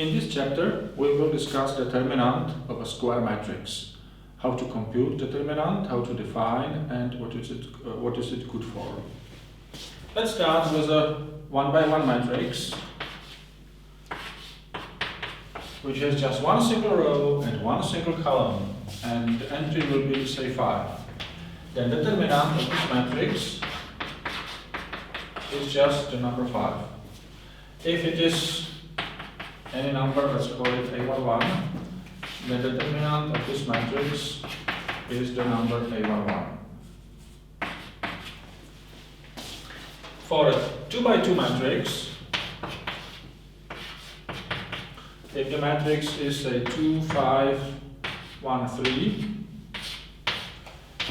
In this chapter, we will discuss determinant of a square matrix, how to compute determinant, how to define, and what is it good for. Let's start with a 1x1 matrix, which has just one single row and one single column, and the entry will be, say, 5. Then determinant of this matrix is just the number 5. If it is any number, let's call it A11, the determinant of this matrix is the number A11. For a 2x2 matrix, if the matrix is a 2, 5, 1, 3,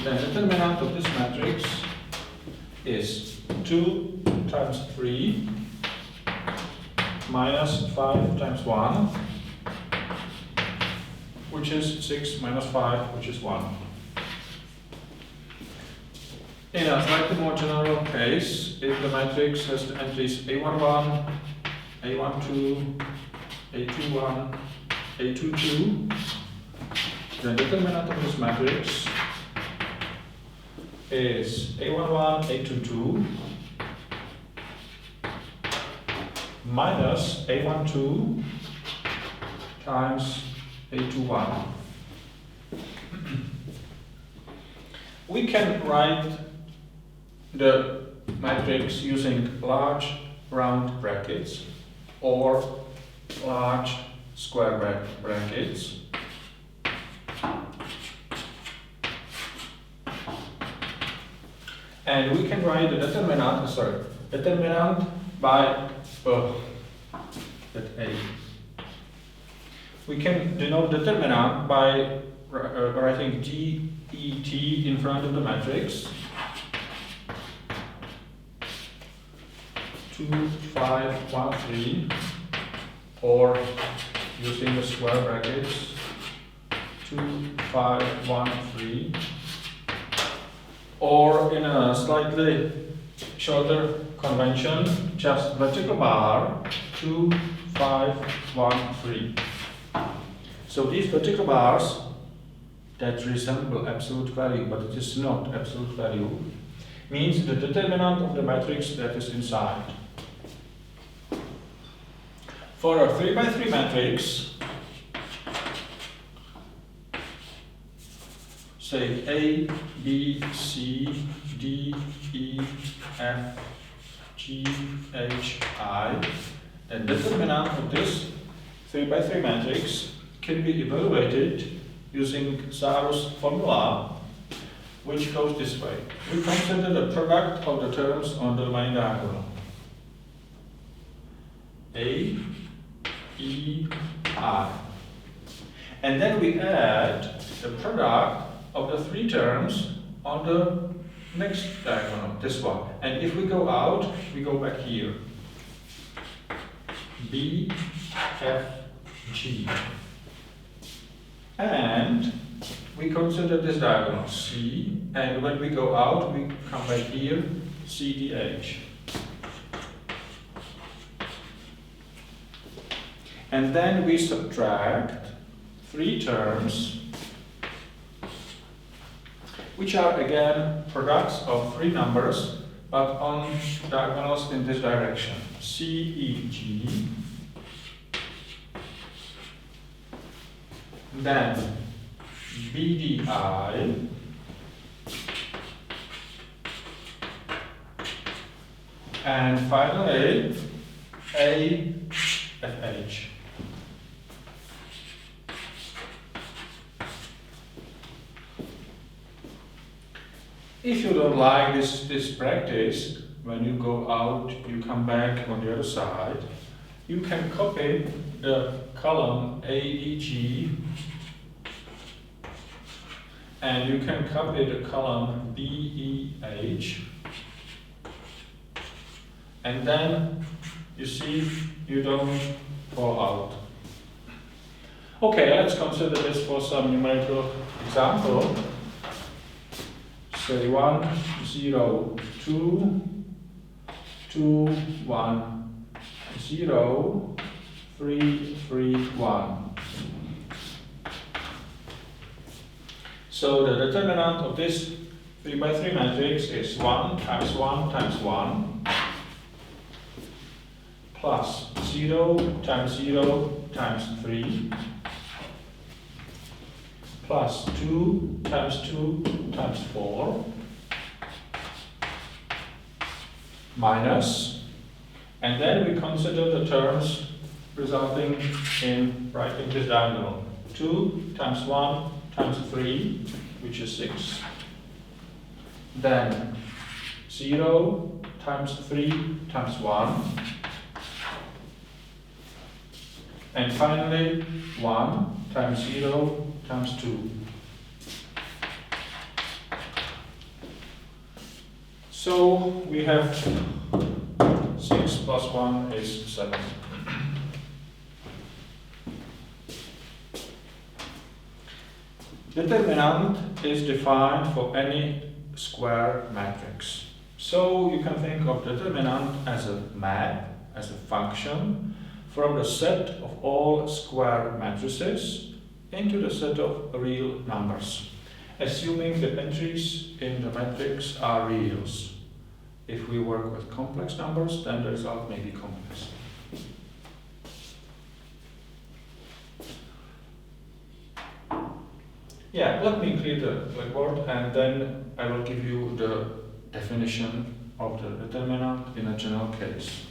the determinant of this matrix is 2 times 3 minus 5 times 1, which is 6 minus 5, which is 1. In a slightly more general case, if the matrix has the entries A11, A12, A21, A22, the determinant of this matrix is A11, A22 minus A12 times A21. We can write the matrix using large round brackets or large square brackets. And we can write the determinant by we can denote determinant by writing det in front of the matrix. 2, 5, 1, 3, or using the square brackets 2, 5, 1, 3, or in a slightly shorter convention, just vertical bar 2, 5, 1, 3. So these vertical bars that resemble absolute value, but it is not absolute value, means the determinant of the matrix that is inside. For a 3x3 matrix, say A, B, C, D, E, F, G, H, I, then determinant of this 3x3 matrix can be evaluated using Zar's formula, which goes this way. We consider the product of the terms on the main diagonal. A, E, I. And then we add the product of the three terms on the next diagonal, this one. And if we go out, we go back here. B, F, G. And we consider this diagonal C, and when we go out, we come back here, C, D, H. And then we subtract three terms, which are again products of three numbers, but on diagonals in this direction. C, E, G. Then B, D, I. And finally, A, F, H. If you don't like this practice, when you go out, you come back on the other side, you can copy the column AEG, and you can copy the column BEH, and then you see you don't fall out. Okay, let's consider this for some numerical example. Say 1, 0, 2, 2, 1, 0, 3, 3, 1. So the determinant of this 3 by 3 matrix is 1 times 1 times 1 plus 0 times 0 times 3 plus 2 times 2 times 4 minus, and then we consider the terms resulting in writing this diagonal. 2 times 1 times 3, which is 6. Then 0 times 3 times 1. And finally 1 times 0 times 2. So we have 6 plus 1 is 7. Determinant is defined for any square matrix. So you can think of determinant as a map, as a function from the set of all square matrices into the set of real numbers, assuming the entries in the matrix are reals. If we work with complex numbers, then the result may be complex. Yeah, let me clear the blackboard and then I will give you the definition of the determinant in a general case.